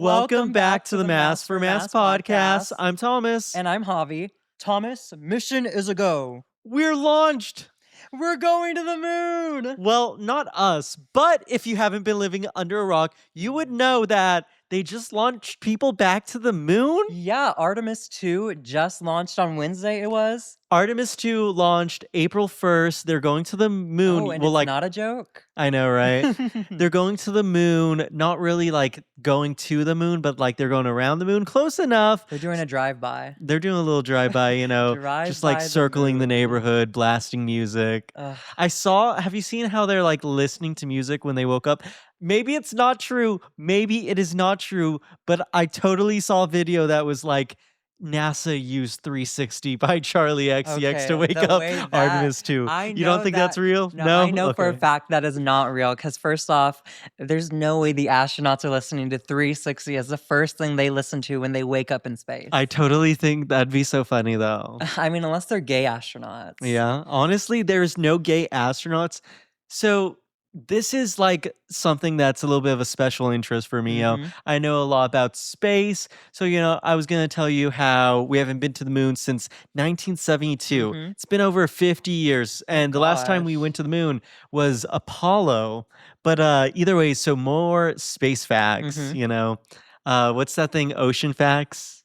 Welcome back to the Masc4Masc podcast. I'm Thomas. And I'm Javi. Thomas, mission is a go. We're launched. We're going to the moon. Well, not us, but if you haven't been living under a rock, you would know that they just launched people back to the moon. Yeah, Artemis 2 just launched on Wednesday, it was. Artemis 2 launched April 1st. They're going to the moon. Oh, and it's not a joke. I know, right? They're going to the moon, not really like going to the moon, but like they're going around the moon. Close enough. They're doing a drive-by. They're doing a little drive-by, you know, just like circling the neighborhood, blasting music. Have you seen how they're like listening to music when they woke up? Maybe it's not true. Maybe it is not true, but I totally saw a video that was like, NASA used 360 by Charlie XCX to wake up Artemis 2. You don't think that's real? No, I know for a fact that is not real because first off, there's no way the astronauts are listening to 360 as the first thing they listen to when they wake up in space. I totally think that'd be so funny though. I mean, unless they're gay astronauts. Yeah, honestly, there's no gay astronauts. So this is like something that's a little bit of a special interest for me. I know a lot about space. So, I was going to tell you how we haven't been to the moon since 1972. It's been over 50 years. And the last time we went to the moon was Apollo. But either way, so more space facts, what's that thing? Ocean facts?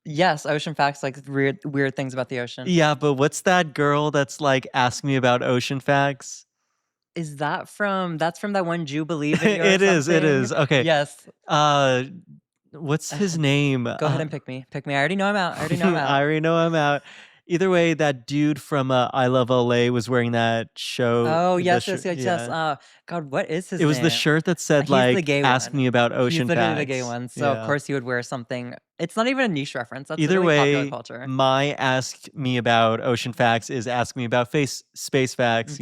Yes, ocean facts, like weird things about the ocean. Yeah, but what's that girl that's like asking me about ocean facts? Is that that's from that one Jubilee video? It is. Okay. Yes. What's his name? Go ahead and pick me. I already know I'm out. I already know I'm out. Either way, that dude from I Love LA was wearing that show. Oh, yes. God, what is his name? It was the shirt that said, like, ask me about ocean facts. He's literally the gay one. So, of course, he would wear something. It's not even a niche reference. That's Either really way, popular culture. My ask me about ocean facts is ask me about space facts,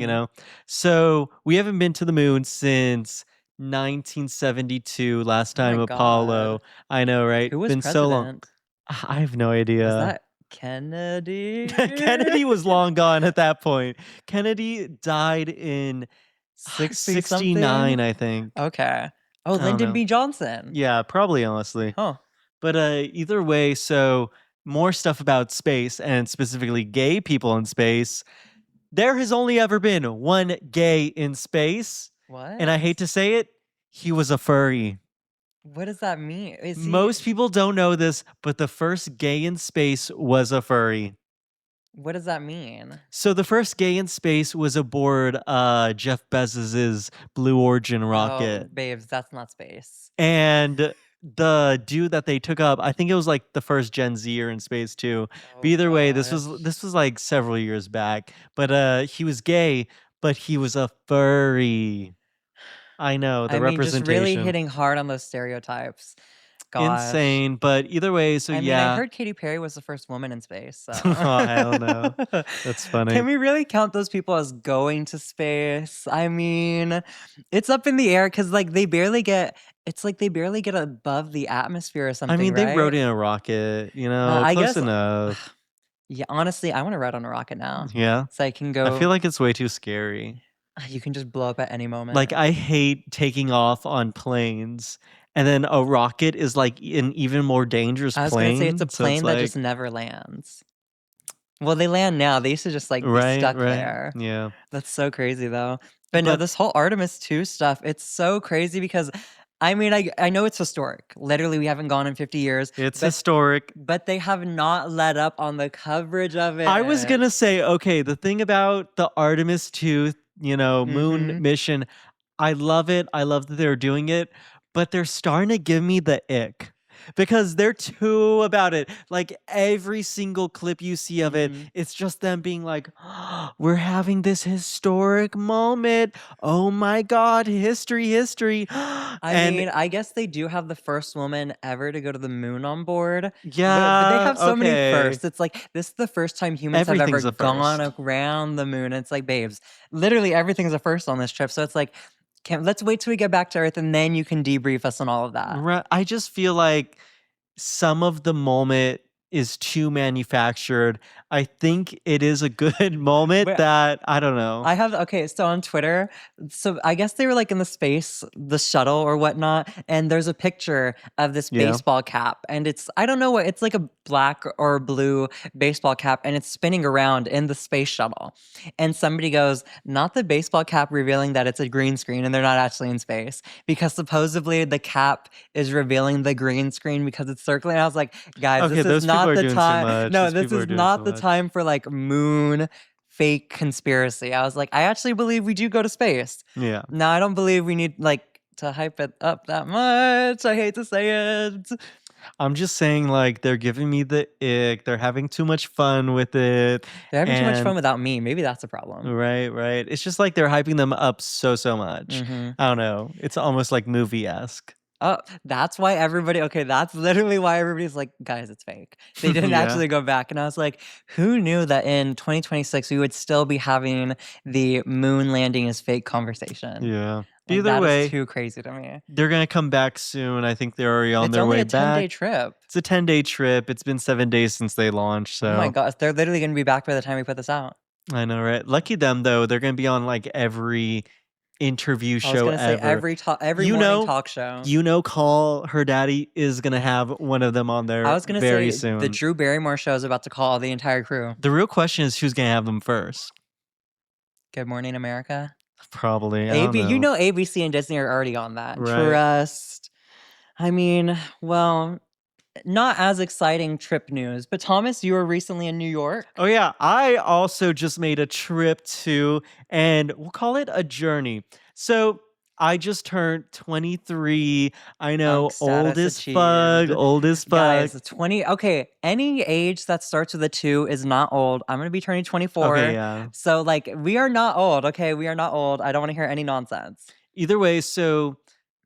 So, we haven't been to the moon since 1972, last time Apollo. God. I know, right? Who was been president? So long. I have no idea. Was that Kennedy? Kennedy was long gone at that point. Kennedy died in 69, I think. Okay. Oh, Lyndon B. Johnson. Yeah, probably, honestly. Huh. But either way, so more stuff about space and specifically gay people in space. There has only ever been one gay in space. What? And I hate to say it, he was a furry. What does that mean? Most people don't know this, but the first gay in space was a furry. What does that mean? So the first gay in space was aboard Jeff Bezos's Blue Origin rocket. Oh, babes, that's not space. And the dude that they took up, I think it was like the first Gen Zer in space too. But either way, this was like several years back. But he was gay, but he was a furry. I know, representation. Just really hitting hard on those stereotypes. Gosh. Insane, but either way, so I heard Katy Perry was the first woman in space. So. Oh, hell no. That's funny. Can we really count those people as going to space? I mean, it's up in the air because like they barely get above the atmosphere or something. I mean, right? they rode in a rocket, I close guess, enough. Yeah, honestly, I want to ride on a rocket now. Yeah. So I can go. I feel like it's way too scary. You can just blow up at any moment. Like, I hate taking off on planes. And then a rocket is like an even more dangerous plane. I was going to say it's a plane that just never lands. Well, they land now. They used to just like be stuck there. Yeah. That's so crazy though. But no, this whole Artemis 2 stuff, it's so crazy because I mean, I know it's historic. Literally, we haven't gone in 50 years. It's historic. But they have not let up on the coverage of it. I was going to say, okay, the thing about the Artemis 2, moon mission, I love it. I love that they're doing it. But they're starting to give me the ick because they're too about it. Like every single clip you see of it, it's just them being like, oh, we're having this historic moment. Oh my God, history. I mean, I guess they do have the first woman ever to go to the moon on board. Yeah. But they have so many firsts. It's like, this is the first time humans have ever gone around the moon. It's like, babes, literally everything's a first on this trip. So it's like, let's wait till we get back to Earth and then you can debrief us on all of that. Right. I just feel like some of the moment is too manufactured. I think it is a good moment that I don't know. I have so on Twitter, so I guess they were like in the shuttle or whatnot, and there's a picture of this baseball cap, and I don't know what, it's like a black or blue baseball cap, and it's spinning around in the space shuttle. And somebody goes, not the baseball cap revealing that it's a green screen and they're not actually in space, because supposedly the cap is revealing the green screen because it's circling. And I was like, guys, Okay, this is not the time. No, Those this people are is doing not too the much. time for like moon fake conspiracy. I was like, I actually believe we do go to space. Yeah. Now, I don't believe we need like to hype it up that much. I hate to say it. I'm just saying, like, they're giving me the ick. They're having too much fun with it. They're having too much fun without me. Maybe that's a problem. Right, right. It's just like they're hyping them up so much. I don't know. It's almost like movie-esque. Oh, that's why everybody, that's literally why everybody's like, guys, it's fake. They didn't actually go back. And I was like, who knew that in 2026 we would still be having the moon landing is fake conversation? Yeah. Like, Either that way, is too crazy to me. they're going to come back soon. I think they're already on their way back. It's only a 10-day trip. It's a 10-day trip. It's been 7 days since they launched. So. Oh my gosh, they're literally going to be back by the time we put this out. I know, right? Lucky them, though. They're going to be on like every interview show ever. I was going to say every morning talk show. Call Her Daddy is going to have one of them on there. I was going to say soon. The Drew Barrymore show is about to call the entire crew. The real question is who's going to have them first. Good Morning America. Probably. ABC and Disney are already on that. Right. Trust. I mean, well, not as exciting trip news, but Thomas, you were recently in New York. Oh yeah, I also just made a trip too, and we'll call it a journey. So I just turned 23. I know, old as fuck. Guys, 20. Okay, any age that starts with a 2 is not old. I'm gonna be turning 24. Okay, yeah. So like, we are not old. Okay, we are not old. I don't want to hear any nonsense. Either way, so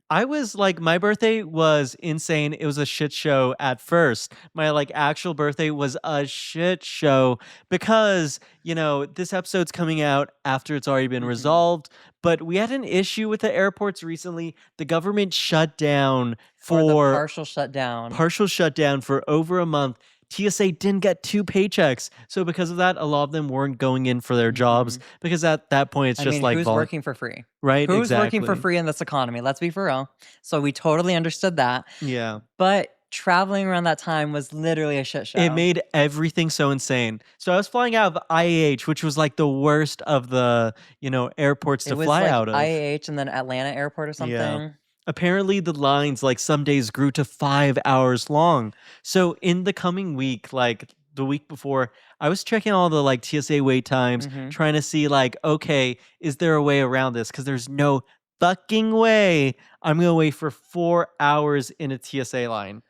I was like, my birthday was insane. It was a shit show at first. My like actual birthday was a shit show because, this episode's coming out after it's already been resolved. But we had an issue with the airports recently. The government shut down for partial shutdown for over a month. TSA didn't get 2 paychecks. So because of that, a lot of them weren't going in for their jobs because at that point, it's just like... who's working for free? Right, Who's working for free in this economy? Let's be for real. So we totally understood that. Yeah. But traveling around that time was literally a shit show. It made everything so insane. So I was flying out of IAH, which was like the worst of the, airports to fly out of. IAH and then Atlanta Airport or something. Yeah. Apparently the lines like some days grew to 5 hours long. So in the coming week, like the week before, I was checking all the like TSA wait times, trying to see like, okay, is there a way around this? Because there's no fucking way I'm going to wait for 4 hours in a TSA line.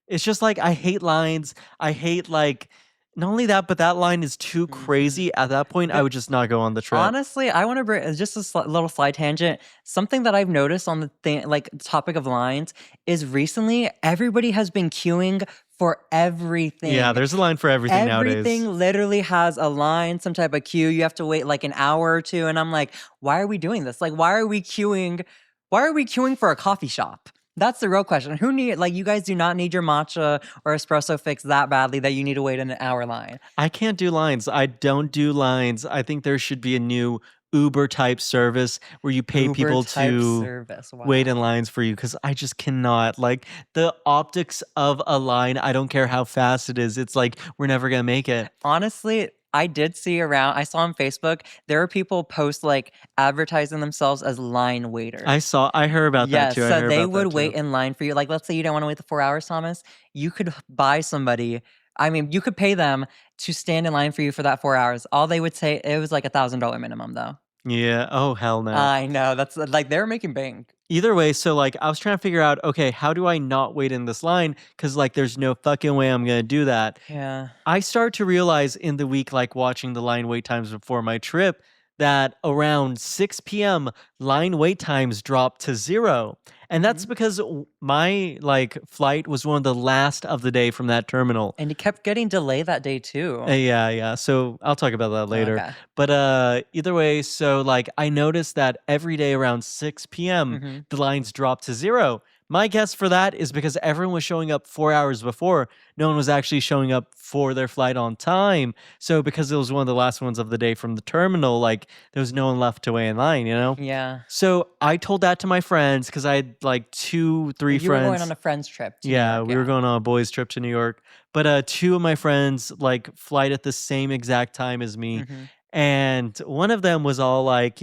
It's just like, I hate lines. I hate like... Not only that, but that line is too crazy. At that point, I would just not go on the trip. Honestly, I want to bring just a little side tangent. Something that I've noticed on the topic of lines is recently everybody has been queuing for everything. Yeah, there's a line for everything nowadays. Everything literally has a line, some type of queue. You have to wait like an hour or two, and I'm like, why are we doing this? Like, why are we queuing? Why are we queuing for a coffee shop? That's the real question. You guys do not need your matcha or espresso fix that badly that you need to wait in an hour line. I can't do lines. I don't do lines. I think there should be a new Uber type service where you pay people to wait in lines for you, because I just cannot. Like the optics of a line, I don't care how fast it is. It's like, we're never going to make it. Honestly, I saw on Facebook, there are people post like advertising themselves as line waiters. I heard about that too. So they would wait in line for you. Like, let's say you don't want to wait the 4 hours, Thomas. You could buy somebody. I mean, you could pay them to stand in line for you for that 4 hours. All they would say, it was like $1,000 minimum though. Yeah. Oh, hell no. I know. That's like, they're making bank. Either way, so like I was trying to figure out, okay, how do I not wait in this line? Because like there's no fucking way I'm going to do that. Yeah. I started to realize in the week, like watching the line wait times before my trip, that around 6 p.m. line wait times dropped to 0. And that's because my like flight was one of the last of the day from that terminal. And it kept getting delayed that day too. Yeah. So I'll talk about that later. Okay. But either way, so like I noticed that every day around 6 p.m. the lines dropped to 0. My guess for that is because everyone was showing up 4 hours before. No one was actually showing up for their flight on time. So because it was one of the last ones of the day from the terminal, like there was no one left to wait in line, you know? Yeah. So I told that to my friends because I had like 2, 3 You were going on friends. a friend's trip to New Yeah, York, we were yeah. going on a boys' trip to New York. But 2 of my friends like flight at the same exact time as me. Mhm. And one of them was all like,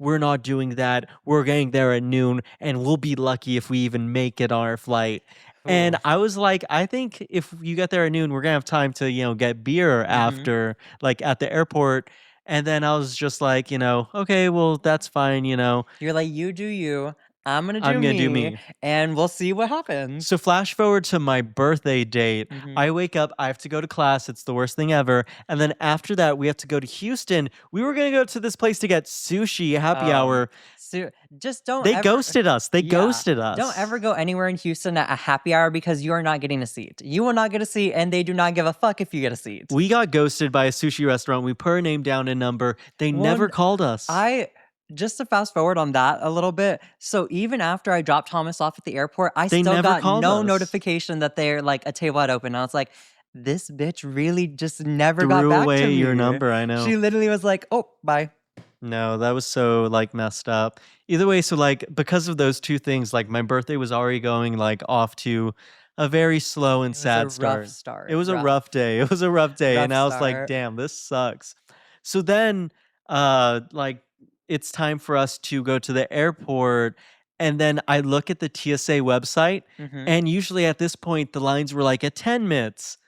we're not doing that. We're getting there at noon and we'll be lucky if we even make it on our flight. And Ooh. I was like, I think if you get there at noon, we're gonna have time to, get beer Mhm. after, like at the airport. And then I was just like, okay, well, that's fine, You're like, "You do you, I'm gonna I'm do gonna do me, me. and we'll see what happens." So flash forward to my birthday date. Mhm. I wake up, I have to go to class. It's the worst thing ever. And then after that, we have to go to Houston. We were going to go to this place to get sushi happy Oh, hour. so just don't They ever ghosted us. They yeah, ghosted don't us. ever go anywhere in Houston at a happy hour because you are not getting a seat. You will not get a seat, and they do not give a fuck if you get a seat. We got ghosted by a sushi restaurant. We put our name down and number. They never One called us. I just to fast forward on that a little bit, so even after I dropped Thomas off at the airport, I They still never got called no us. notification that they're like a table had opened. I was like, this bitch really just never got Threw back to away your me. number. I know. She literally was like, oh, bye. No, that was so like messed up. Either way, so like because of those two things, like my birthday was already going like off to a very slow and It was a sad rough start. It start. was a Rough. rough day. It was a rough day. And Rough I was like, start. damn, this sucks. So then like it's time for us to go to the airport. And then I look at the TSA website, Mhm. and usually at this point the lines were like at 10 minutes,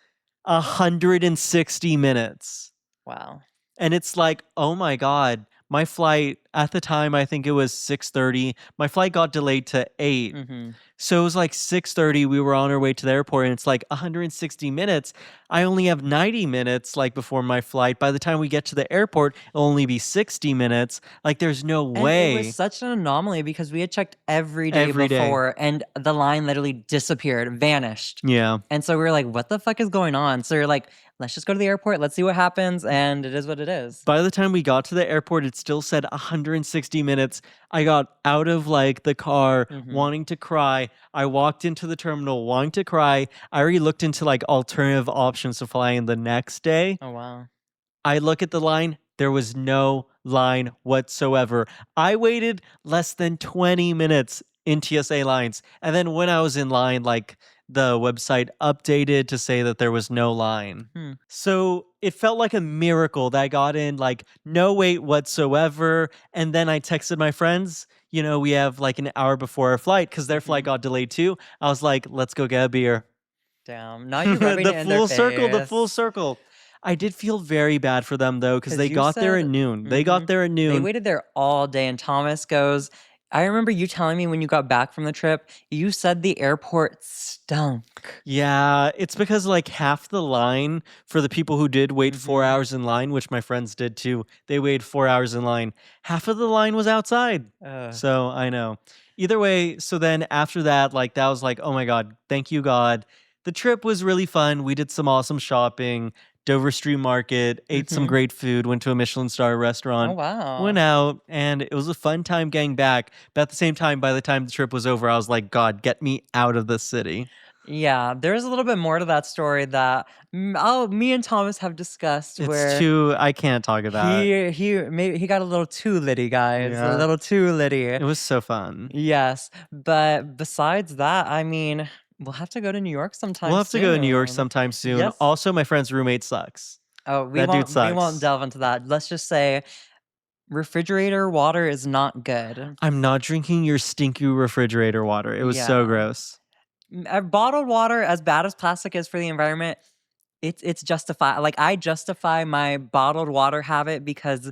160 minutes. Wow. And it's like, "Oh my god." My flight at the time, I think it was 6:30. My flight got delayed to 8. Mhm. So it was like 6:30, we were on our way to the airport, and it's like 160 minutes. I only have 90 minutes, like, before my flight. By the time we get to the airport, it'll only be 60 minutes. Like, there's no And it was way such an anomaly because we had checked every day every day. before and the line literally disappeared, vanished. Yeah. And so we were like, what the fuck is going on? So you're like, let's just go to the airport, let's see what happens, and it is what it is. By the time we got to the airport, it still said 160 minutes. I got out of like the car Mhm. wanting to cry. I walked into the terminal wanting to cry. I already looked into like alternative options to fly in the next day. Oh wow. I look at the line, there was no line whatsoever. I waited less than 20 minutes in TSA lines. And then when I was in line, like the website updated to say that there was no line. Hmm. So it felt like a miracle that I got in, like no wait whatsoever. And then I texted my friends, we have like an hour before our flight because their flight Mhm. got delayed too. I was like, let's go get a beer. Damn. Now you're rubbing The it in their full circle, the full face. circle. I did feel very bad for them though, because 'Cause they you got there at said noon. They got mhm. there at They noon. waited there all day, and Thomas goes, I remember you telling me when you got back from the trip, you said the airport stunk. Yeah, it's because like half the line for the people who did wait 4 Mhm. hours in line, which my friends did too, they waited 4 hours in line. Half of the line was outside. Ugh. So, I know. Either way, so then after that, like that was like, "Oh my god, thank you God." The trip was really fun. We did some awesome shopping, Dover Street Market, ate some Mhm. great food, went to a Michelin star Oh, restaurant, went wow. out, and it was a fun time getting back. But at the same time, by the time the trip was over, I was like, "God, get me out of this city." Yeah, there's a little bit more to that story that me and Thomas have discussed It's where too I can't talk about it. he got a little too litty, guys, a Yeah, little too litty. it was so fun. Yes, but besides that, I mean, we'll have to go to New York We'll sometime have to go to New York soon. sometime soon. Yes. Also, my friend's roommate sucks. Oh, That dude we won't sucks. delve into that. Let's just say refrigerator water is not good. I'm not drinking your stinky refrigerator water. It was so Yeah. gross. Bottled water, as bad as plastic is for the environment, it's justified. Like I justify my bottled water habit because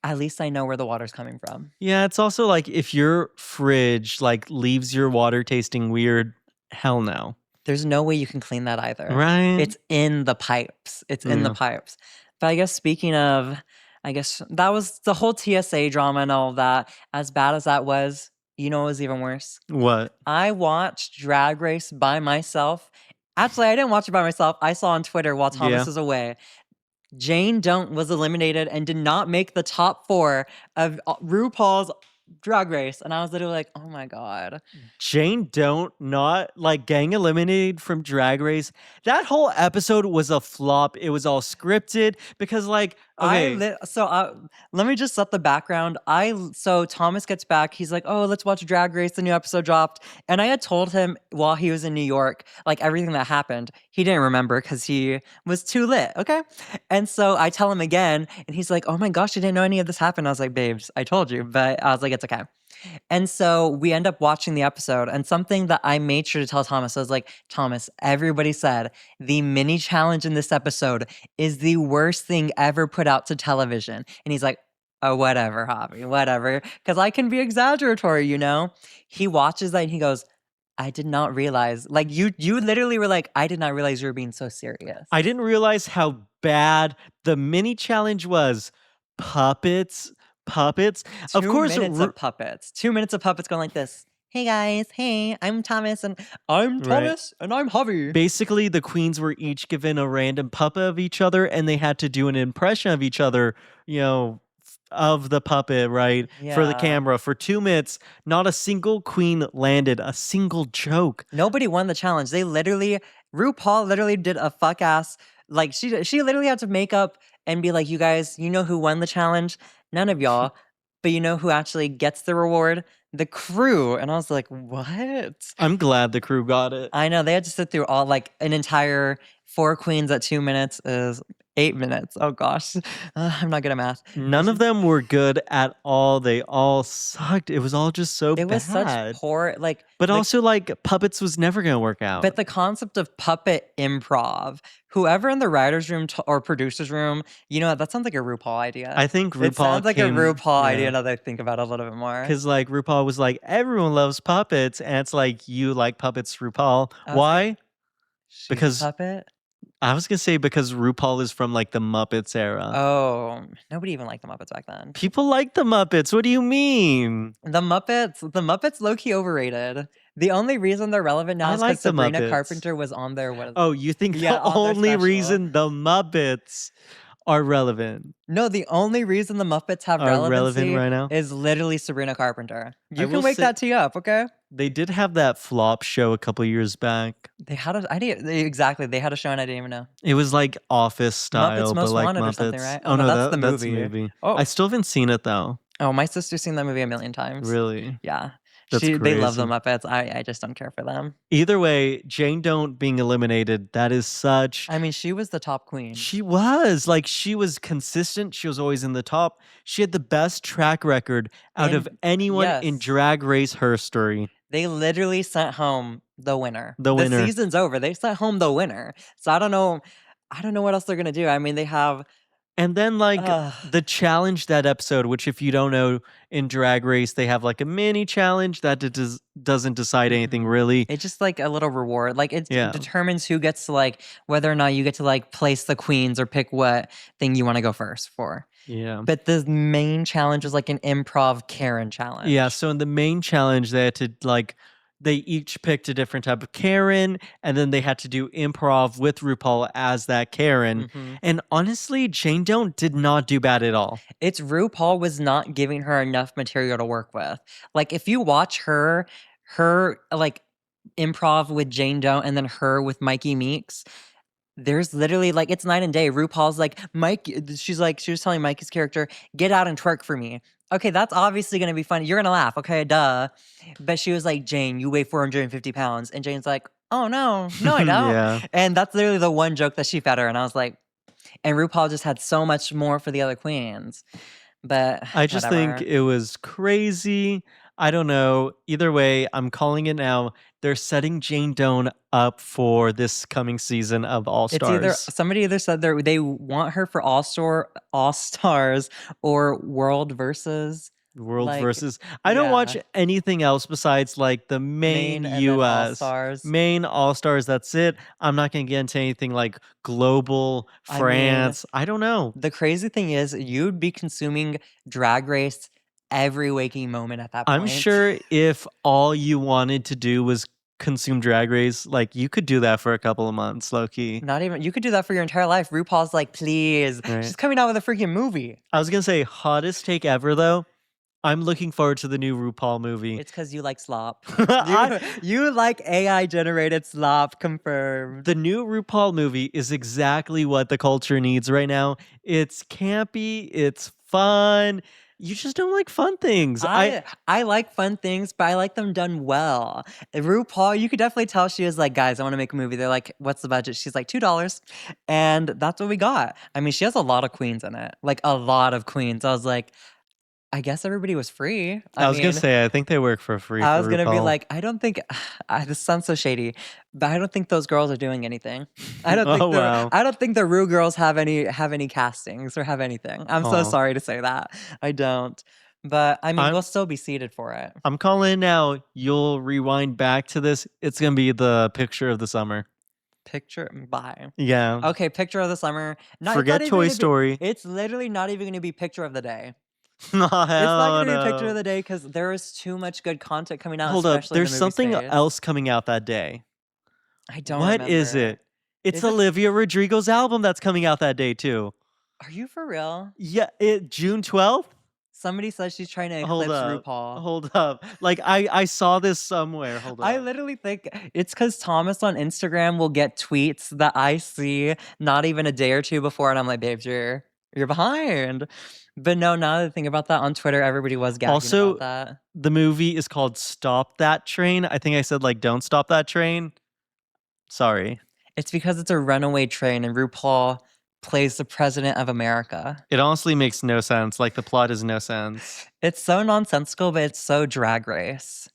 at least I know where the water's coming from. Yeah, it's also like if your fridge like leaves your water tasting weird, hell no. There's no way you can clean that either. Right? It's in the pipes. It's in the Yeah. pipes. But I guess speaking of, I guess that was the whole TSA drama and all of that. As bad as that was, you know what was even worse? What? I watched Drag Race by myself. Actually, I didn't watch it by myself. I saw on Twitter while Thomas Yeah. was away. Jane Don't was eliminated and did not make the top 4 of RuPaul's Drag Race. And I was literally like, oh my God. Jane don't not like getting eliminated from Drag Race. That whole episode was a flop. It was all scripted because like okay, Let me just set the background. So Thomas gets back. He's like, "Oh, let's watch Drag Race. The new episode dropped." And I had told him while he was in New York, like everything that happened. He didn't remember because he was too lit. Okay, and so I tell him again, and he's like, "Oh my gosh, I didn't know any of this happened." I was like, "Babes, I told you," but I was like, "It's okay." And so we end up watching the episode, and something that I made sure to tell Thomas, I was like, Thomas, everybody said the mini challenge in this episode is the worst thing ever put out to television. And he's like, oh, whatever, Javi, whatever. Because I can be exaggeratory, you know? He watches that and he goes, I did not realize. Like you literally were like, I did not realize you were being so serious. I didn't realize how bad the mini challenge was. Puppets, puppets. Of course, 2 minutes of puppets. 2 minutes of puppets going like this. Hey guys, hey, I'm Thomas and I'm Right. Thomas and I'm Javi. Basically, the queens were each given a random puppet of each other, and they had to do an impression of each other, you know, of the puppet, right? For the Yeah. camera for 2 minutes. Not a single queen landed a single joke. Nobody won the challenge. RuPaul literally did a fuck ass. Like she literally had to make up and be like, you guys, you know who won the challenge? None of y'all. But you know who actually gets the reward? The crew. And I was like, what? I'm glad the crew got it. I know they had to sit through all like an entire 4 queens at 2 minutes is 8 minutes. Oh gosh, I'm not good at math. None of them were good at all. They all sucked. It was all just so It was such bad. poor, like, But also, like, puppets was never gonna work out. but the concept of puppet improv, whoever in the writer's room or producer's room, you know, that sounds like a RuPaul idea. I think RuPaul It sounds like a came- RuPaul yeah. idea now that I think about it a little bit more. Because like RuPaul was like, everyone loves puppets, and it's like you like puppets, RuPaul. I was Why? She's a because- puppet. I was gonna say because RuPaul is from like the Muppets era. Oh, nobody even liked the Muppets back then. People like the Muppets. What do you mean? The Muppets low-key overrated. The only reason they're relevant now I is like because the Sabrina Muppets. Carpenter was on there. Oh, you think Yeah, the on their only special. reason the Muppets are relevant No, the only reason the Muppets have are relevancy relevant right now? is literally Sabrina Carpenter. I You will can wake say- that tea up, okay? They did have that flop show a couple years back. They had a I didn't exactly. They had a show and I didn't even know. It was like Office style, but Most like Wanted Muppets. or something, right? Oh, Oh, no, no, that's the that's the movie. movie. Oh. I still haven't seen it though. Oh, my sister's seen that movie a million times. Really? Yeah. That's They love the crazy. Muppets. I just don't care for them. Either way, Jane Don't being eliminated, that is such. I mean, she was the top queen. She was consistent. She was always in the top. She had the best track record out of anyone in yes. Drag Race history. They literally sent home the winner. The winner. The season's over. They sent home the winner. So I don't know what else they're gonna do. I mean, they have And then like Ugh. the challenge that episode, which if you don't know, in Drag Race they have like a mini challenge that doesn't decide anything really. it's just like a little reward. Like it Yeah. determines who gets to like whether or not you get to like place the queens or pick what thing you want to go first for. Yeah. But the main challenge was like an improv Karen challenge. Yeah, so in the main challenge they had to like they each picked a different type of Karen, and then they had to do improv with RuPaul as that Karen. Mhm. And honestly, Jane Don't did not do bad at all. It's RuPaul was not giving her enough material to work with. Like if you watch her like improv with Jane Doe and then her with Mikey Meeks, there's literally like it's night and day. RuPaul's like, she was telling Mikey's character, get out and twerk for me. Okay, that's obviously gonna be funny. You're gonna laugh, okay, duh. But she was like, Jane, you weigh 450 pounds. And Jane's like, oh no, I don't. Yeah. And that's literally the one joke that she fed her. And I was like, and RuPaul just had so much more for the other queens. But I just think whatever. it was crazy. I don't know. Either way, I'm calling it now. They're setting Jane Doan up for this coming season of All It's either Stars. somebody either said they want her for All Stars or World versus World like, versus. I don't watch yeah. anything else besides like the main and then US. All-Stars. Main All Stars. That's it. I'm not going to get into anything like global, I mean, France. I don't know. The crazy thing is you'd be consuming Drag Race every waking moment at that point. I'm sure if all you wanted to do was consume Drag Race, like you could do that for a couple of months, low key. Not even you could do that for your entire life. RuPaul's like, please. Right. She's coming out with a freaking movie. I was going to say, hottest take ever though. I'm looking forward to the new RuPaul movie. It's because you like slop. I, You like AI generated slop, confirmed. the new RuPaul movie is exactly what the culture needs right now. It's campy, it's fun. You just don't like fun things. I like fun things, but I like them done well. RuPaul, you could definitely tell she was like, guys, I want to make a movie. They're like, what's the budget? She's like, $2. And that's what we got. I mean, she has a lot of queens in it. Like a lot of queens. I was like, I guess everybody was free. I was gonna say I think they work for free I for was gonna be RuPaul. like, I don't think this sounds so shady, but I don't think those girls are doing anything. I don't think Oh wow. I don't think the Ru girls have any castings or have anything. I'm so Oh. sorry to say that. I don't. But I mean, I'm we'll still be seated for it. I'm calling it now. You'll rewind back to this. It's gonna be the picture of the summer. Picture bye. Yeah. Okay, picture of the summer. It's Forget not even Toy gonna be, Story. it's literally not even gonna be picture of the day. Oh, It's not hell gonna be picture of no. the day because there is too much good content coming out, Hold up. especially in There's the movie something space. else coming out that day. I don't What is remember. it? It's Is it? Olivia Rodrigo's album that's coming out that day too. Are you for real? Yeah, June 12th? Somebody says she's trying to Hold eclipse up. RuPaul. Hold up. Like I saw this somewhere. Hold I up. literally think it's because Thomas on Instagram will get tweets that I see not even a day or two before, and I'm like, babes, you're behind. But no, now that I think about that on Twitter, everybody was gagging about Also, that. the movie is called Stop That Train. I think I said like don't stop that train. Sorry. It's because it's a runaway train, and RuPaul plays the president of America. It honestly makes no sense. Like the plot is no sense. It's so nonsensical, but it's so drag race.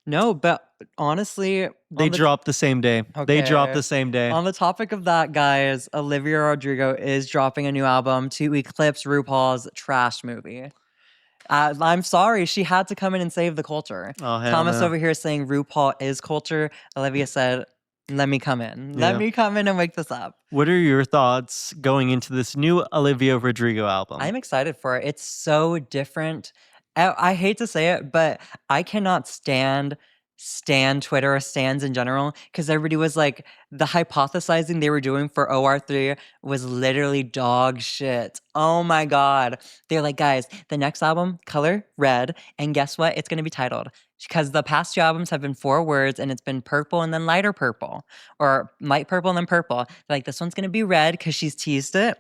No, but honestly, They dropped the same day. They dropped the okay. same day. On the topic of that, guys, Olivia Rodrigo is dropping a new album to eclipse RuPaul's trash movie. I'm sorry, she had to come in and save the culture. Oh hell Thomas no. over here saying RuPaul is culture. Olivia said, let me come in. Let Yeah. me come in and wake this up. What are your thoughts going into this new Olivia Rodrigo album? I'm excited for it. It's so different. I hate to say it, but I cannot stand Twitter or stands in general because everybody was like, the hypothesizing they were doing for OR3 was literally dog shit. Oh my god. They're like, guys, the next album, color red, and guess what? It's gonna be titled, because the past two albums have been 4 words and it's been purple and then lighter purple, or light purple and then purple. They're like, this one's gonna be red because she's teased it,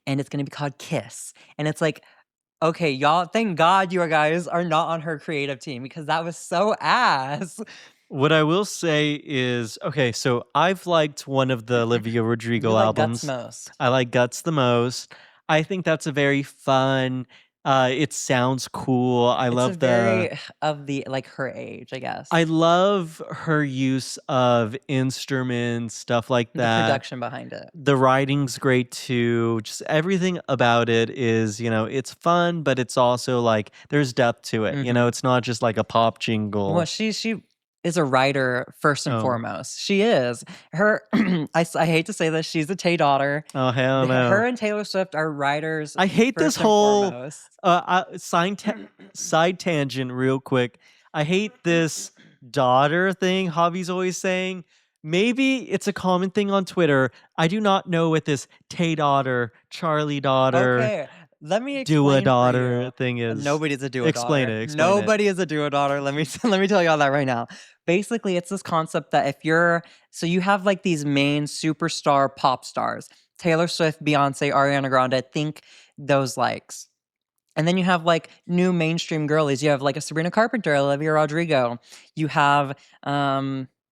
and it's gonna be called Kiss. And it's like, okay, y'all, thank God you guys are not on her creative team because that was so ass. What I will say is, okay, so I've liked one of the Olivia You Rodrigo like Guts albums. most. I like Guts the most. I think that's a very fun. It sounds cool. I It's a love very of the like her age, I guess. I love her use of instruments, stuff like The that. production behind it. The writing's great too. Just everything about it is, it's fun, but it's also like there's depth to it. Mhm. It's not just like a pop jingle. Well, she is a writer first and Oh. foremost. She is. Her I hate to say this, she's a Tay daughter. Oh hell no! Her and Taylor Swift are writers. I hate this first and whole foremost. side tangent real quick. I hate this daughter thing Javi's always saying. Maybe it's a common thing on Twitter. I do not know what this Tay daughter, Charlie daughter, Okay, let me do a explain for daughter you. thing is. Nobody's a duo Explain daughter. it. Explain it. Nobody is a duo daughter. Let me let me tell you all that right now. Basically, it's this concept that if you're so you have like these main superstar pop stars, Taylor Swift, Beyonce, Ariana Grande, think those likes. And then you have like new mainstream girlies. You have like a Sabrina Carpenter, Olivia Rodrigo. You have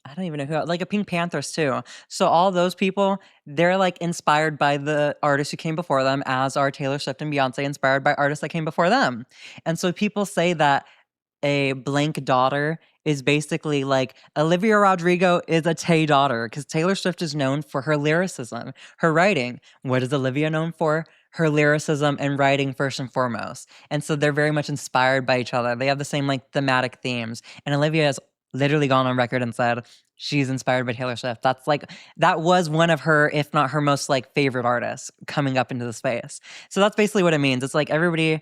I don't even know who, like a Pink Panthers too. So all those people, they're like inspired by the artists who came before them, as are Taylor Swift and Beyonce inspired by artists that came before them. And so people say that a blank daughter is basically like Olivia Rodrigo is a Tay daughter because Taylor Swift is known for her lyricism, her writing. What is Olivia known for? Her lyricism and writing first and foremost. And so they're very much inspired by each other. They have the same like thematic themes. And Olivia has literally gone on record and said she's inspired by Taylor Swift. That was one of her, if not her most like favorite artists coming up into the space. So that's basically what it means. It's like everybody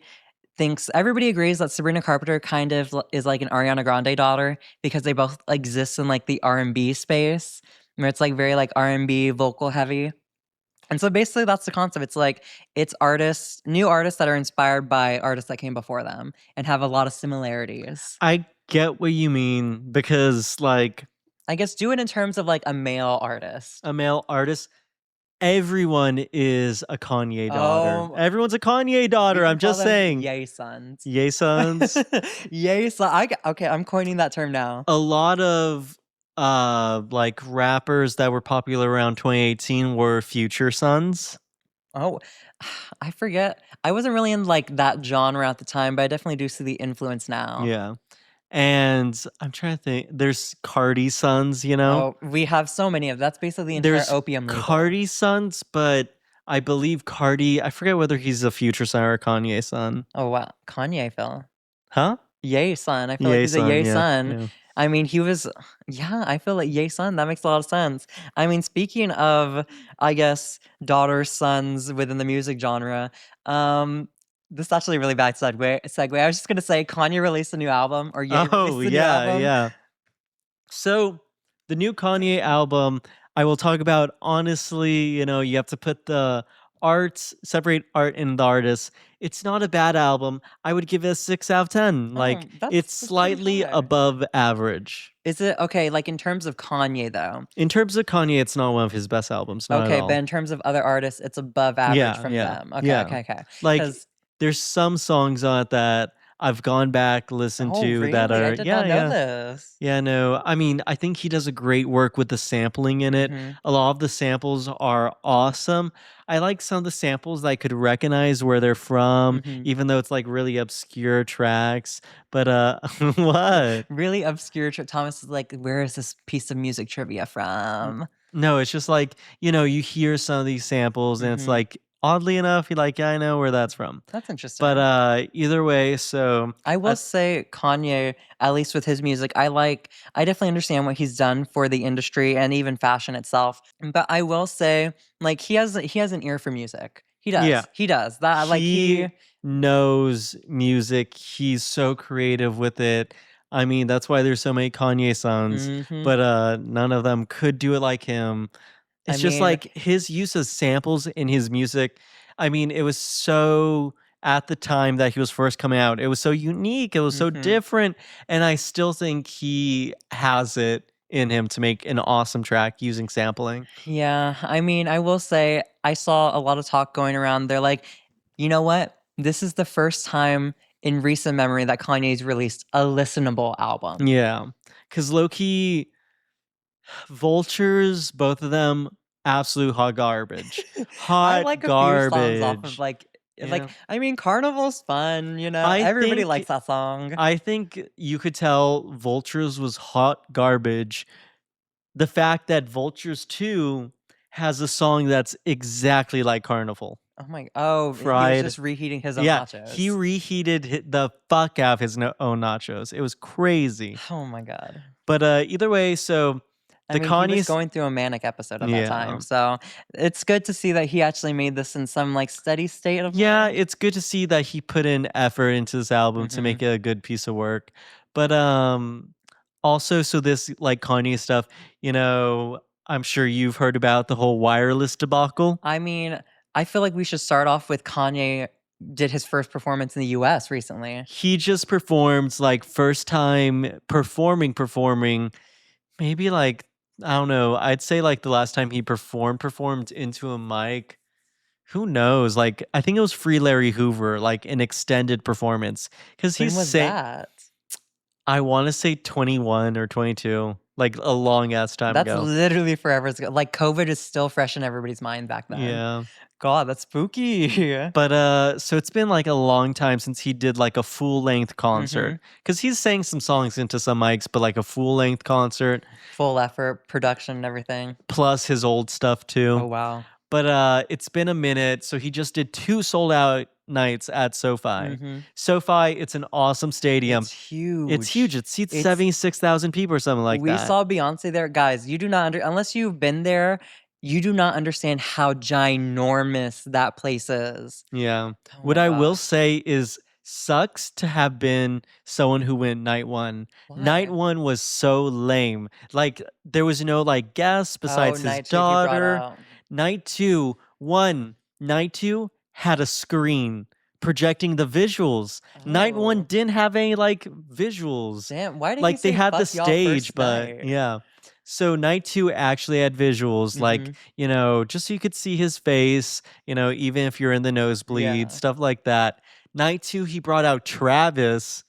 agrees that Sabrina Carpenter kind of is like an Ariana Grande daughter because they both exist in like the R&B space where it's like very like R&B vocal heavy. And so basically that's the concept. It's like it's artists, new artists that are inspired by artists that came before them and have a lot of similarities. I get what you mean because, like, I guess do it in terms of like a male artist. a male artist, everyone is a Kanye daughter. Oh, Everyone's a Kanye we daughter. can I'm call just them saying. yay sons. Yay sons. Yay son. Okay, I'm coining that term now. A lot of like rappers that were popular around 2018 were future sons. Oh, I forget. I wasn't really in like that genre at the time, but I definitely do see the influence now. Yeah. And I'm trying to think. There's Cardi sons, you know? Oh, we have so many of that's basically the entire There's opium label. Cardi sons, but I believe Cardi, I forget whether he's a future son or a Kanye son. Oh wow, Kanye fell. Huh? Yay son. I feel like Yay he's a son, yay yeah. son. Yeah. I mean, he was yeah, I feel like yay son. That makes a lot of sense. I mean, speaking of, I guess, daughters, sons within the music genre, this is actually a really bad segue. I was just gonna say Kanye released a new album, or Ye Oh, released a new yeah, album. yeah. So, the new Kanye album, I will talk about honestly, you know, you have to put the separate art and the artist. It's not a bad album. I would give it a 6 out of 10. Oh, Like, it's that's pretty slightly high. above average. Is it okay, like in terms of Kanye though? In terms of Kanye, it's not one of his best albums, not at Okay, but all. in terms of other artists, it's above average Yeah, from yeah, them. Okay, yeah. okay, okay. Like, Because there's some songs on it that I've gone back, listened oh, to that really? I are did yeah, not know yeah. this. Yeah, no. I mean, I think he does a great work with the sampling in it. Mhm, A lot of the samples are awesome. I like some of the samples that I could recognize where they're from, mhm. even though it's like really obscure tracks. But what? Really obscure Thomas is like, "Where is this piece of music trivia N- from?" No, it's just like, you know, you hear some of these samples and it's Mhm. like oddly enough, you're like, yeah, I know where that's from. That's But interesting. either way, so I will say Kanye, at least with his music, I definitely understand what he's done for the industry and even fashion itself. But I will say, like, he has an ear for music. He yeah. does. He does. That like He knows music. He's so creative with it. I mean, that's why there's so many Kanye songs, Mhm. but none of them could do it like him. I It's just mean, like his use of samples in his music. I mean, it was so at the time that he was first coming out, it was so unique, it was so mhm. different, and I still think he has it in him to make an awesome track using sampling. Yeah, I mean, I will say I saw a lot of talk going around. They're like, you know what? This is the first time in recent memory that Kanye's released a listenable album. Yeah. Cuz low key Vultures, both of them, absolute hot garbage. I Hot like a few songs off of garbage. like Yeah. I mean, Carnival's fun, you know. I Everybody think likes that song. I think you could tell Vultures was hot garbage. The fact that Vultures 2 has a song that's exactly like Carnival. Oh, he was Fried. just reheating his own Yeah, he nachos. reheated the fuck out of his own nachos. It was crazy. Oh my god. But either way, so I the mean, he was Kanye's going through a manic episode at that yeah. time. So, it's good to see that he actually made this in some like steady state of Yeah, mind. it's good to see that he put in effort into this album to Mhm. make it a good piece of work. But also so this like Kanye stuff, you know, I'm sure you've heard about the whole wireless debacle. I mean, I feel like we should start off with Kanye did his first performance in the US recently. He just performed like first time performing maybe like I don't know, I'd say like the last time he performed into a mic. Who knows? Like I think it was Free Larry Hoover, like an extended performance cuz When he's was saying that? I wanna say 21 or 22, like, a long ass time That's ago. literally forever ago. Like COVID is still fresh in everybody's mind back then. Yeah. God, that's spooky. But, so it's been, like, a long time since he did, like, a full-length concert Mhm. because he's sang some songs into some mics, but, like, a full-length concert Full effort, production and everything. plus his old stuff Oh, too. wow. But, it's been a minute, so he just did 2 sold out nights at SoFi. Mhm. SoFi, it's an awesome stadium. It's It's huge, huge. it seats It's 76,000 people or something like We that. saw Beyoncé there. Guys, you do not unless you've been there, you do not understand how ginormous that place is. Yeah. Oh What my I will god. say is sucks to have been someone who went night one. Night Why? one was so lame. Like there was no like guest Oh, besides his night shift you brought daughter. out. Night two One, night two had a screen projecting the visuals. Night one Oh. didn't have any like visuals. Damn, why did he Like they say had the fuck y'all stage, first but night? yeah. So night two actually had visuals, like, Mhm. just so you could see his face, even if you're in the nosebleed, Yeah. stuff like that. Night two, he brought out Travis.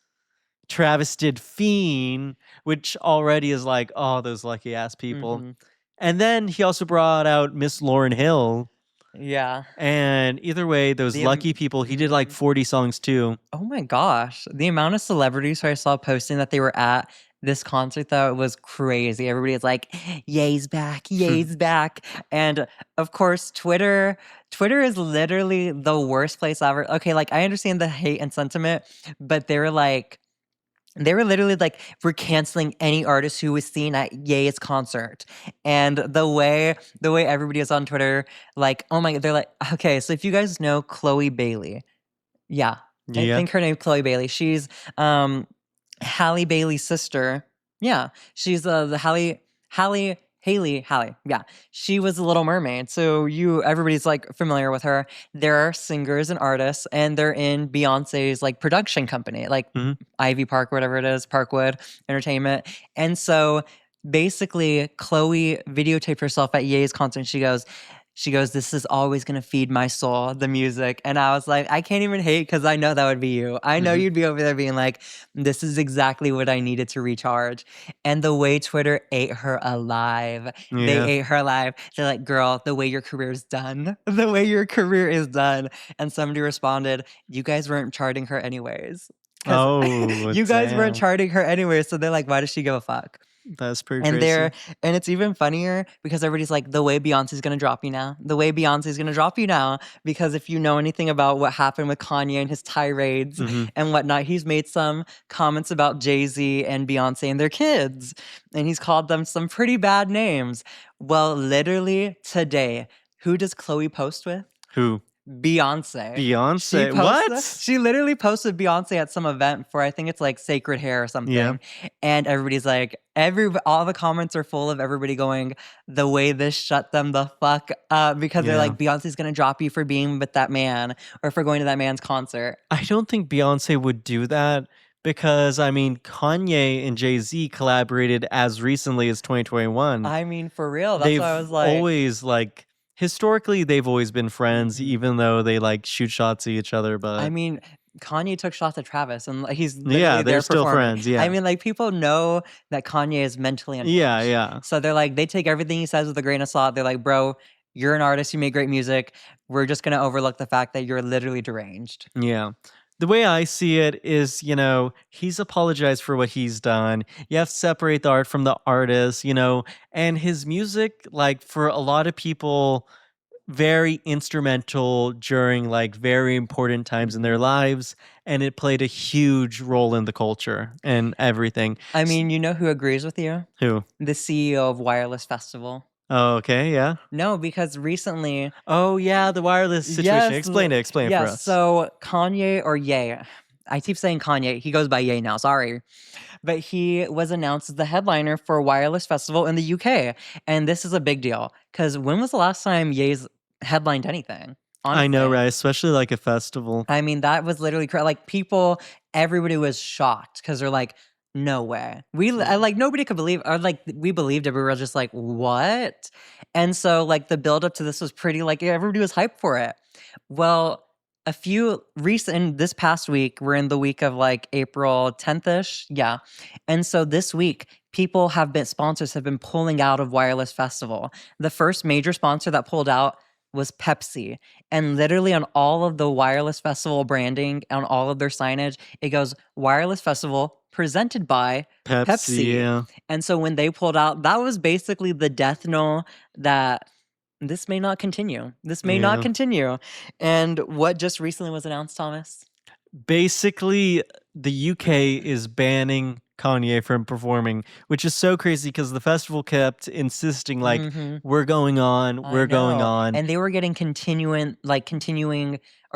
Travis did Fiend, which already is like, oh, those lucky ass people. Mhm. And then he also brought out Miss Lauren Hill. Yeah. And either way, those The lucky people, he did like mhm. 40 songs too. Oh my gosh. The amount of celebrities who I saw posting that they were at this concert though was crazy. Everybody is like, Ye's back, Ye's back. And of course, Twitter is literally the worst place ever. Okay, like I understand the hate and sentiment, but they were literally like, we're canceling any artist who was seen at Ye's concert. And the way everybody is on Twitter, like, oh my god, they're like, okay, so if you guys know Chloe Bailey, yeah, I Yeah. think her name's Chloe Bailey. She's Halle Bailey's sister. Yeah, she's the Haley. Yeah, she was the Little Mermaid. So everybody's like familiar with her. They're singers and artists, and they're in Beyonce's like production company, like Mhm. Ivy Park, whatever it is, Parkwood Entertainment. And so basically, Chloe videotaped herself at Ye's concert. And she goes, this is always going to feed my soul, the music. And I was like, I can't even hate because I know that would be you. I know Mhm. you'd be over there being like, this is exactly what I needed to recharge. And the way Twitter ate her alive, they Yeah. ate her alive. They're like, girl, the way your career is done, the way your career is done. And somebody responded, you guys weren't charting her anyways. Because Oh, you guys weren't damn. charting her anyways. So they're like, why does she give a fuck? That's pretty And they're crazy. and it's even funnier because everybody's like, the way Beyonce's gonna drop you now. The way Beyonce's gonna drop you now. Because if you know anything about what happened with Kanye and his tirades Mhm. and whatnot, he's made some comments about Jay-Z and Beyonce and their kids. And he's called them some pretty bad names. Well, literally today, who does Chloe post with? Who? Beyonce. She Beyonce. posted What? she literally posted Beyonce at some event for I think it's like Sacred Hair or Yeah. something. And everybody's like, all the comments are full of everybody going, the way this shut them the fuck up because they're Yeah. like, Beyonce's gonna drop you for being with that man or for going to that man's concert. I don't think Beyonce would do that because, I mean, Kanye and Jay-Z collaborated as recently as 2021. I mean, for real. That's why I They've was like, always, like historically, they've always been friends mhm. even though they, like, shoot shots at each other, I but mean, Kanye took shots at Travis and like, he's yeah, literally they're there still performing. friends, I yeah. mean, like people know that Kanye is mentally Yeah, unhinged. yeah. So they're like, they take everything he says with a grain of salt. They're like, bro, you're an artist, you make great music. We're just gonna overlook the fact that you're literally deranged. Yeah. The way I see it is, he's apologized for what he's done. You have to separate the art from the artist, and his music, like for a lot of people, very instrumental during like very important times in their Mhm. lives. And it played a huge role in the culture and everything. I mean, you know who agrees with you? Who? The CEO of Wireless Festival. Oh, okay. Yeah. No, because recently, Oh, yeah. The wireless situation. yes, Explain it for yes. us. So Kanye or Ye, I keep saying Kanye. He goes by Ye now. Sorry. But he was announced as the headliner for Wireless Festival in the UK. And this is a big deal because when was the last time Ye's headlined anything? I know, Honestly. right? Especially like a festival. I mean, that was literally like everybody was shocked because they're like, no way. Like nobody could believe, or like we believed it. We were just like, what? And so like the build up to this was pretty like everybody was hyped for it. Well, this past week, we're in the week of like April 10th ish. Yeah. And so this week, sponsors have been pulling out of Wireless Festival. The first major sponsor that pulled out was Pepsi. And literally on all of the Wireless Festival branding, on all of their signage, it goes Wireless Festival presented by Pepsi, Pepsi. yeah. And so when they pulled out, that was basically the death knell that this may not continue. This may not Yeah. continue. And what just recently was announced, Thomas? Basically, the UK is banning Kanye from performing, which is so crazy because the festival kept insisting, like, Mhm. we're going on, I we're going know. on. And they were getting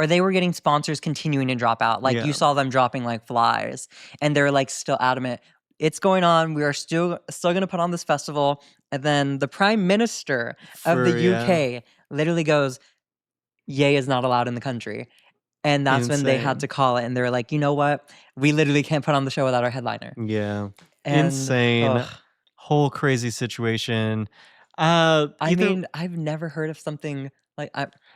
they were getting sponsors continuing to drop out. Like you Yeah. saw them dropping like flies. And they're like still adamant. It's going on. We are still gonna put on this festival. And then the Prime Minister of the Yeah. UK literally goes, Ye is not allowed in the country. And that's when they had Insane. to call it, and they were like, "You know what? We literally can't put on the show without our headliner." Yeah. And, ugh. Insane. Whole crazy situation. I Either mean, I've never heard of something like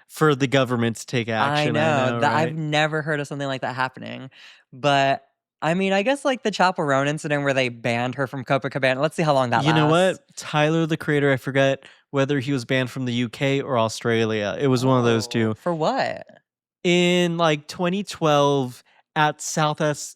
for the government to take I action, I know know, that I've right? never heard of something like that happening, but, I mean, I guess, like, the Chappell Roan incident where they banned her from Copacabana, let's see how long that You know lasts. what? Tyler, the Creator, I forget whether he was banned from the UK or Australia. It was one of those Oh, 2. for what? In, like, 2012 at South X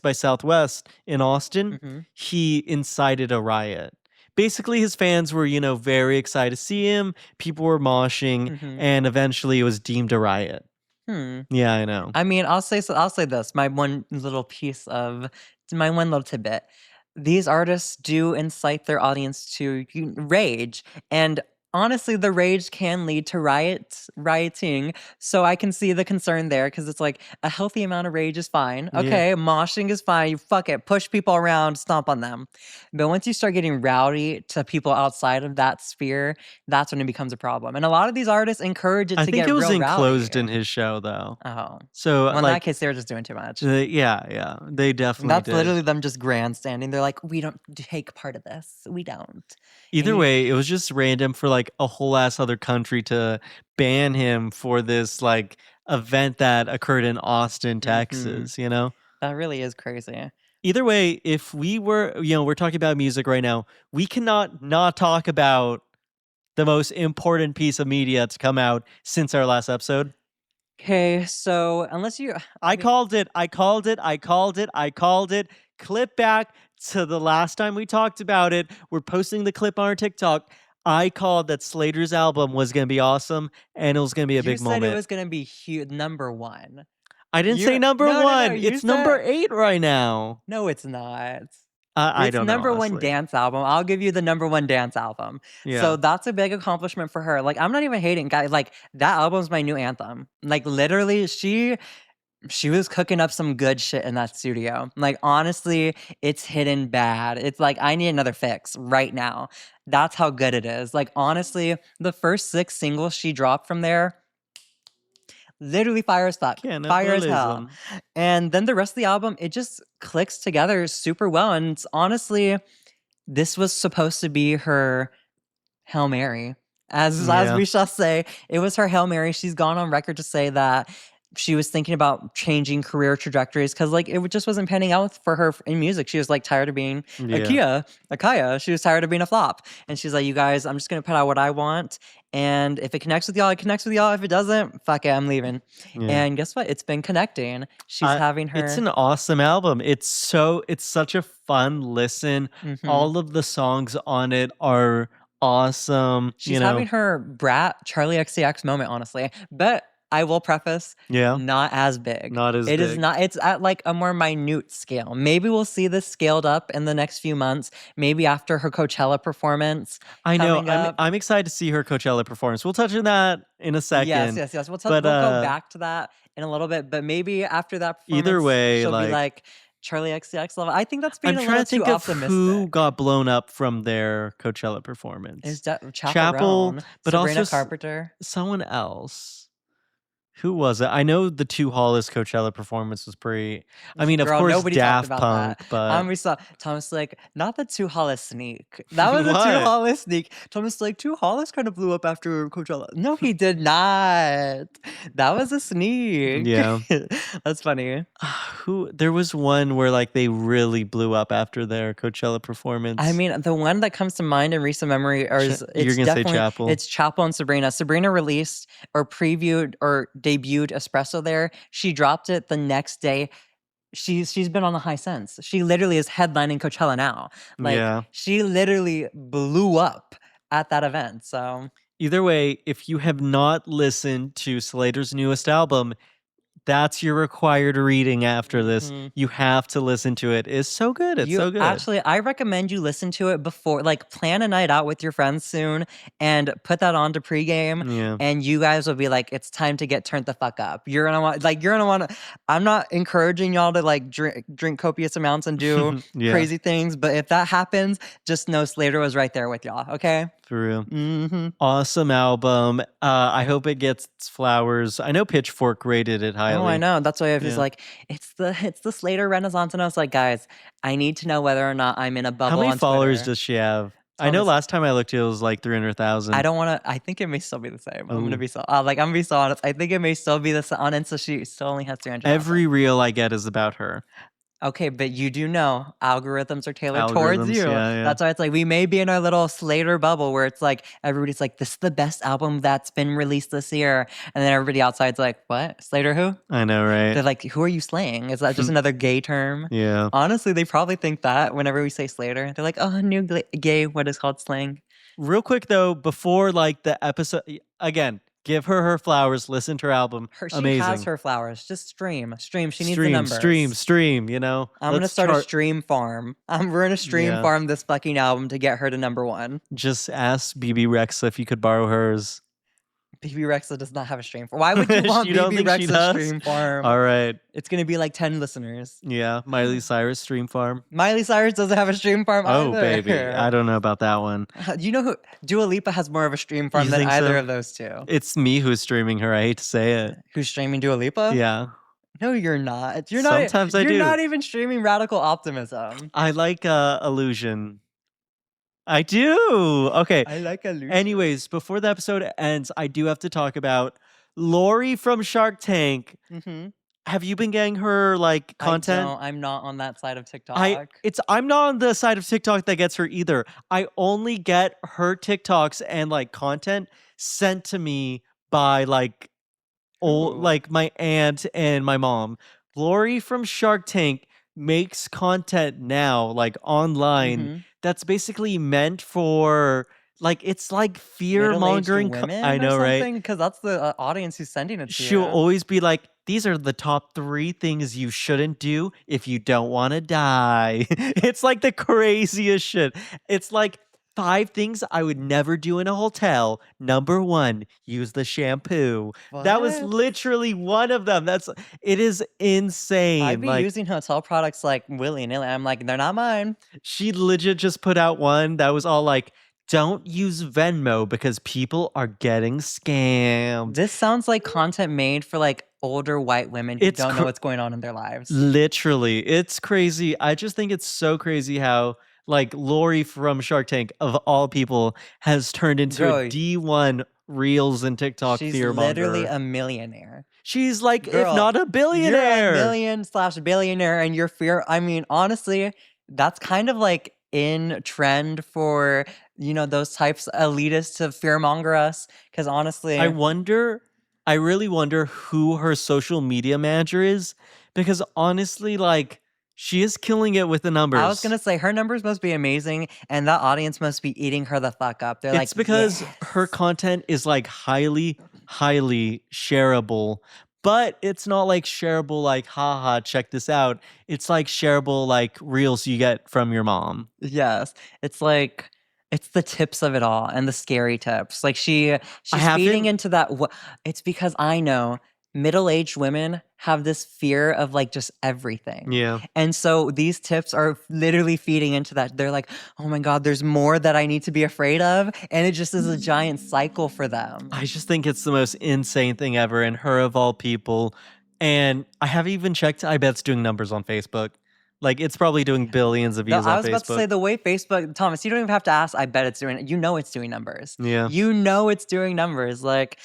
by Southwest in Austin, Mhm, he incited a riot. Basically, his fans were, very excited to see him, people were moshing, mhm. and eventually it was deemed a riot. Hmm. Yeah, I know. I mean, I'll say this, my one little tidbit. These artists do incite their audience to rage, and honestly, the rage can lead to rioting, so I can see the concern there because it's like a healthy amount of rage is fine. Yeah. Okay, moshing is fine. You fuck it, push people around, stomp on them. But once you start getting rowdy to people outside of that sphere, that's when it becomes a problem. And a lot of these artists encourage it I to think it get was real rowdy. enclosed in his show, though. Oh. So, Well, in that case, they were just doing too much. yeah, yeah, they And definitely that's did. literally them just grandstanding. They're like, "We don't take part of this. We don't." And Either you way, it was just random for, like, a whole ass other country to ban him for this, like, event that occurred in Austin, Mhm. Texas, you know? That really is crazy. Either way, if we were we're talking about music right now, we cannot not talk about the most important piece of media to come out since our last episode. Okay, so unless you I I mean, called it, I called it, I called it, I called it. Clip back to the last time we talked about it. We're posting the clip on our TikTok. I called that Slayyyter's album was gonna be awesome, and it was gonna be a you big said it moment. was gonna be number 1. I didn't say You number No, no, no, 1, you it's number said 8 right now. no, it's not. I It's don't know, number 1 honestly. dance album. I'll give you the number 1 dance album. So Yeah. that's a big accomplishment for her. Like, I'm not even hating, guys. Like, that album's my new anthem. Like, literally, she was cooking up some good shit in that studio. Like, honestly, it's hidden bad. It's like, I need another fix right now. That's how good it is. Like, honestly, the first 6 singles she dropped from there, literally fire as fuck, fire as hell. Cannibalism. And then the rest of the album, it just clicks together super well. And it's honestly, this was supposed to be her Hail Mary. As Yeah. we shall say, it was her Hail Mary. She's gone on record to say that she was thinking about changing career trajectories because like just wasn't panning out for her in music. She was like tired of being Yeah. a Kaya. She was tired of being a flop. And she's like, you guys, I'm just gonna put out what I want. And if it connects with y'all, it connects with y'all. If it doesn't, fuck it, I'm leaving. Yeah. And guess what? It's been connecting. She's having It's her an awesome album. It's such a fun listen. mhm. All of the songs on it are awesome, She's having her brat Charlie XCX moment, honestly. But I will preface, Yeah, not as big. not as It is big. not, it's at like a more minute scale. Maybe we'll see this scaled up in the next few months, maybe after her Coachella performance I know. coming I'm up. I'm excited to see her Coachella performance. We'll touch on that in a Yes, second. yes, yes. But We'll go back to that in a little bit, but maybe after that either performance, way, she'll be like like Charlie XCX level. I think that's I'm being a trying little to too think of who optimistic. got blown up from their Coachella Is performance. that Chapel, Chaperone, but also Sabrina Carpenter? someone else. Who was it? I know the 2 Hollis Coachella performance was pretty. I mean, of Girl, course, nobody talked Daft about that. Punk, but We saw Thomas like, not the Two Hollis sneak. That was a Two what? Hollis sneak. Thomas like, Two Hollis kind of blew up after Coachella. No, he did not. That was a sneak. Yeah. That's funny. Who there was one where, like, they really blew up after their Coachella I performance. mean, the one that comes to mind in recent memory is You're it's gonna say definitely Chapel. it's Chapel and Sabrina. Sabrina released or previewed or debuted Espresso there. She dropped it the next day. She's been on the high since. She literally is headlining Coachella now. Like Yeah. she literally blew up at that event. So Either way, if you have not listened to Slayyyter's newest album, that's your required reading after this. mhm. You have to listen to it. It's so good. It's You so good. actually, I recommend you listen to it before, like, plan a night out with your friends soon and put that on to pregame, Yeah. and you guys will be like, it's time to get turned the fuck up. You're gonna want to. I'm not encouraging y'all to like drink copious amounts and do Yeah. crazy things, but if that happens, just know Slayyyter was right there with y'all. Okay. For real. Mm-hmm. Awesome album. I hope it gets flowers. I know Pitchfork rated it highly. Oh, I know. That's why I was Yeah. like, it's the Slayyyter Renaissance, and I was like, guys, I need to know whether or not I'm in a bubble How many on followers Twitter. does she have? I know Thomas, last time I looked, it was like 300,000. I don't want to. I think it may still be the same. I'm gonna Ooh. be so I'm gonna be so honest. I think it may still be the same. On Insta, she still only has 300. Every reel I get is about her. Okay, but you do know algorithms are tailored towards Algorithms, you. yeah. That's why it's like we may be in our little Slayyyter bubble where it's like everybody's like, this is the best album that's been released this year. And then everybody outside's like, what? Slayyyter who? I know, right? They're like, who are you slaying? Is that just another gay term? Yeah. Honestly, they probably think that whenever we say Slayyyter. They're like, oh, new gay, what is called slang. Real quick though, before like the episode, again, give her flowers. Listen to her album. She Amazing. has her flowers. Just stream. She needs the numbers. Stream. You know, I'm gonna start a stream farm. We're gonna stream farm this fucking album to get her to #1. Just ask BB Rexa if you could borrow hers. BB Rexa does not have a stream farm. Why would you want BB Rexa's stream farm? All right. It's gonna be like 10 listeners. Yeah, Miley Cyrus stream farm. Miley Cyrus doesn't have a stream farm either. Oh, baby. I don't know about that one. You know who? Dua Lipa has more of a stream farm than either of those two. It's me who's streaming her. I hate to say it. Who's streaming Dua Lipa? Yeah. No, you're not. Sometimes I do. You're not even streaming Radical Optimism. I like Illusion. I do. Okay. I like Illusion. Anyways, before the episode ends, I do have to talk about Lori from Shark Tank. Mm-hmm. Have you been getting her like content? I'm not on that side of TikTok. I'm not on the side of TikTok that gets her either. I only get her TikToks and like content sent to me by like like my aunt and my mom. Lori from Shark Tank makes content now like online that's basically meant for like it's like fear mongering. I know, right? Because that's the audience who's sending it to you. She'll always be like, these are the top 3 things you shouldn't do if you don't want to die. It's like the craziest shit. It's like 5 things I would never do in a hotel. Number 1, use the shampoo. What? That was literally one of them. It is insane. I'd be using hotel products like willy-nilly. I'm like, they're not mine. She legit just put out one that was all like, don't use Venmo because people are getting scammed. This sounds like content made for like older white women who don't know what's going on in their lives. Literally. It's crazy. I just think it's so crazy how like Lori from Shark Tank of all people has turned into a D1 Reels and TikTok fear monger. She's literally a millionaire. She's like, if not a billionaire. You're a million/billionaire and your fear. I mean, honestly, that's kind of like in trend for, those types elitists to fearmonger us. Because honestly, I really wonder who her social media manager is. Because honestly, like, she is killing it with the numbers. I was going to say, her numbers must be amazing. And that audience must be eating her the fuck up. They're it's because her content is like highly, highly shareable. But it's not like shareable, like, haha, check this out. It's like shareable, like, reels you get from your mom. Yes. It's like, it's the tips of it all and the scary tips. Like, she's feeding into that. It's because I know middle-aged women have this fear of like just everything. Yeah. And so these tips are literally feeding into that. They're like, oh my God, there's more that I need to be afraid of. And it just is a giant cycle for them. I just think it's the most insane thing ever. And her of all people. And I haven't even checked. I bet it's doing numbers on Facebook. Like, it's probably doing billions of views on Facebook. I was about to say, the way Facebook, Thomas, you don't even have to ask. I bet it's doing, it's doing numbers. Yeah. It's doing numbers. Like,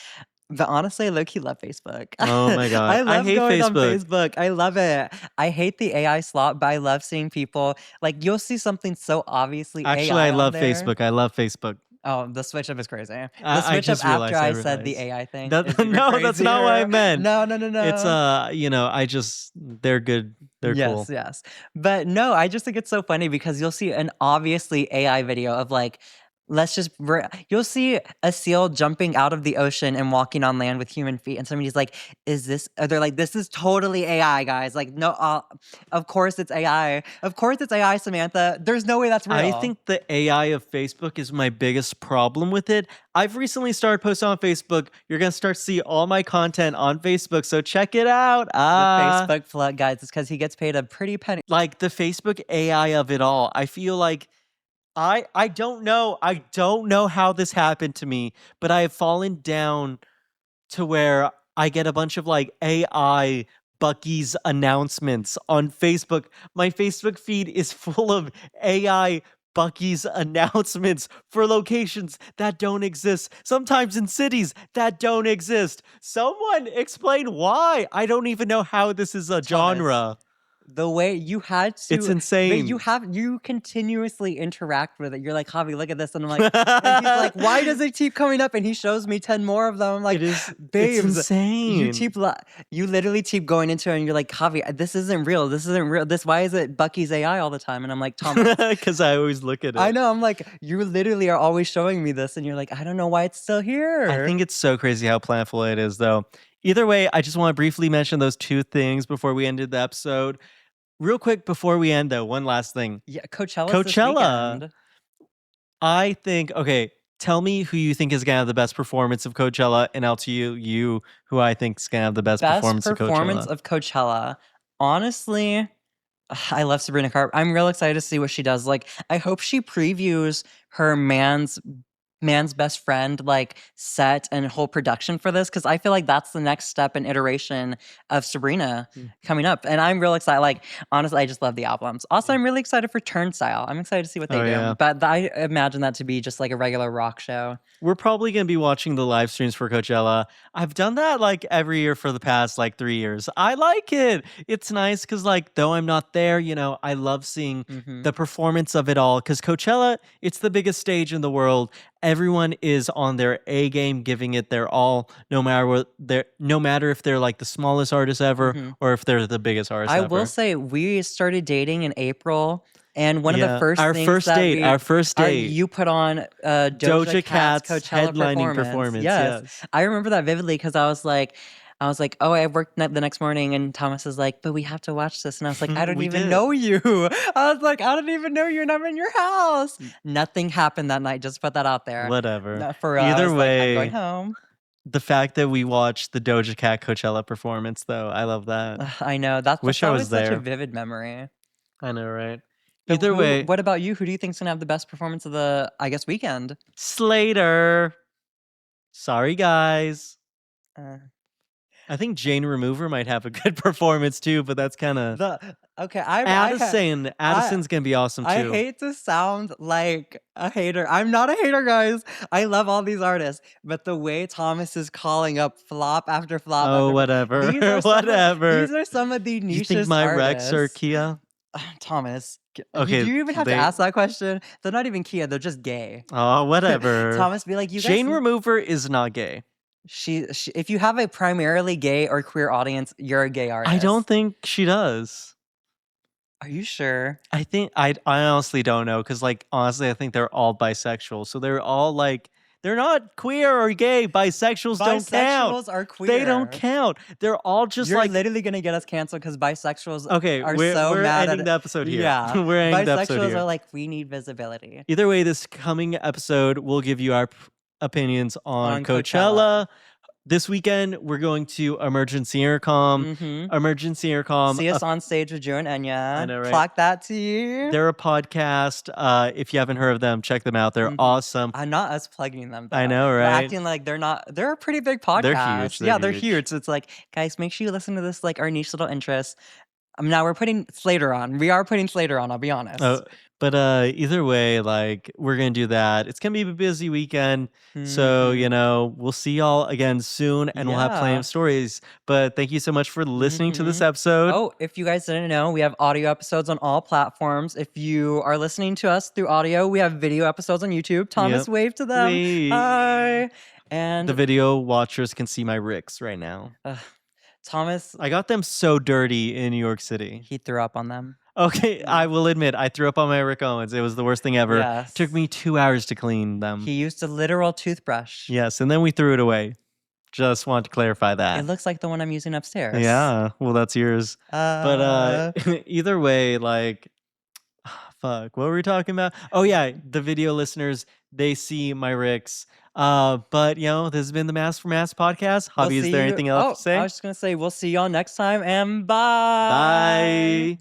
but honestly, I low-key love Facebook. Oh my God. I hate going on Facebook. I love it. I hate the AI slot, but I love seeing people, like, you'll see something so obviously Actually, AI I love on there. Facebook. I love Facebook. Oh, the switch up is crazy. The switch up after I said the AI thing. No, that's not what I meant. No. It's, they're good. They're cool. Yes. But no, I just think it's so funny because you'll see an obviously AI video of like, you'll see a seal jumping out of the ocean and walking on land with human feet. And somebody's like, they're like, this is totally AI, guys. Like, no, of course it's AI. Of course it's AI, Samantha. There's no way that's real. I think the AI of Facebook is my biggest problem with it. I've recently started posting on Facebook. You're going to start to see all my content on Facebook. So check it out. The Facebook flood, guys, it's because he gets paid a pretty penny. Like the Facebook AI of it all. I feel like I don't know. I don't know how this happened to me, but I have fallen down to where I get a bunch of like AI Bucky's announcements on Facebook. My Facebook feed is full of AI Bucky's announcements for locations that don't exist, sometimes in cities that don't exist. Someone explain why. I don't even know how this is a Thomas, genre. the way you had It's to, but you insane. have you continuously interact with it. You're like, Javi, look at this, and I'm like, and he's like, why does it keep coming up? And he shows me 10 more of them. I'm like, It's babes, you insane. keep you literally keep going into it, and you're like, Javi, this isn't real. This isn't real. This why is it Bucky's AI all the time? And I'm like, Thomas, Because I always look at I it. know. I'm like, you literally are always showing me this, and you're like, I don't know why it's still here. I think it's so crazy how plentiful it is, though. Either way, I just want to briefly mention those two things before we ended the episode. Real quick before we end, though, one last thing. Yeah, Coachella's this Coachella. weekend. I think, okay, tell me who you think is going to have the best performance of Coachella, and I'll tell you who I think is going to have the best performance of Performance Coachella. of Coachella. Honestly, I love Sabrina Carp. I'm real excited to see what she does. Like, I hope she previews her man's best friend like set and whole production for this, because I feel like that's the next step and iteration of Sabrina coming up. And I'm real excited. Like, honestly, I just love the albums. Also, I'm really excited for Turnstile. I'm excited to see what they Oh, do. yeah. But I imagine that to be just like a regular rock show. We're probably going to be watching the live streams for Coachella. I've done that like every year for the past like 3 years. I like it. It's nice because like though I'm not there, you know, I love seeing the performance of it all, because Coachella, it's the biggest stage in the world. Everyone is on their A game, giving it their all, no matter if they're like the smallest artist ever or if they're the biggest artist I ever. will say we started dating in April, and one of the Yeah, first our things first that date, we, our first date. you put on Doja Cat's Cat's Coachella headlining performance, Yes, yes. I remember that vividly because I was like, oh, I worked the next morning, and Thomas is like, but we have to watch this, and I was like, I don't We even did. know you. I was like, I don't even know you, and I'm in your house. Nothing happened that night. Just put that out there. Whatever. No, for real, I Either was like, I'm going way, home. the fact that we watched the Doja Cat Coachella performance, though, I love that. I know that's Wish I always was such a there. vivid memory. I know, right? So Either way, what about you? Who do you think's gonna have the best performance of the, I guess, weekend? Slayyyter. Sorry, guys. Uh, I think Jane Remover might have a good performance too, but that's kind of okay, Addison's gonna be awesome too. I hate to sound like a hater. I'm not a hater, guys. I love all these artists, but the way Thomas is calling up flop after flop Oh, after whatever, these are whatever. these are some of the You nichest think my Rex are artists. Kia? Thomas, Okay, do you even have to they. ask that question? They're not even Kia. They're just gay. Oh, whatever. Thomas, be like, you guys. Jane Remover is not gay. She if you have a primarily gay or queer audience, you're a gay artist. I don't think she does. Are you sure? I honestly don't know, because like honestly I think they're all bisexual, so they're all like, they're not queer or gay. Bisexuals don't count. Bisexuals are queer. They don't count. They're all just You're like, literally gonna get us canceled because bisexuals okay, are we're so mad ending at the episode here. Yeah, We're ending the episode bisexuals here. are like, we need visibility. Either way, this coming episode we'll give you our opinions on On Coachella. This weekend, we're going to Emergency Intercom. Emergency Intercom. See us on stage with Drew and Enya. I know, right? Clock that to you. They're a podcast. If you haven't heard of them, check them out. They're awesome. I'm not us plugging them, though. I know, We're right? acting like they're not. They're a pretty big podcast. They're huge. Yeah, they're huge. So it's like, guys, make sure you listen to this, like our niche little interests. Now we're putting Slayyyter on. We are putting Slayyyter on, I'll be honest. But either way, like, we're gonna do that. It's gonna be a busy weekend. So, you know, we'll see y'all again soon, and we'll have plenty Yeah. of stories. But thank you so much for listening to this episode. Oh, if you guys didn't know, we have audio episodes on all platforms. If you are listening to us through audio, we have video episodes on YouTube. Thomas, wave to them. Wave. Hi. And The video watchers can see my ricks right now. Thomas, I got them so dirty in New York City. he threw up on them. Okay, I will admit, I threw up on my Rick Owens. It was the worst thing ever. Yes. Took me 2 hours to clean them. He used a literal toothbrush. Yes, and then we threw it away. Just want to clarify that. It looks like the one I'm using upstairs. Yeah, well, that's yours. But either way, like, fuck, what were we talking about? Oh yeah, the video listeners, they see my Ricks. But you know, this has been the Masc4Masc podcast. Javi, is there anything else to say? I was just gonna say we'll see y'all next time, and bye. Bye.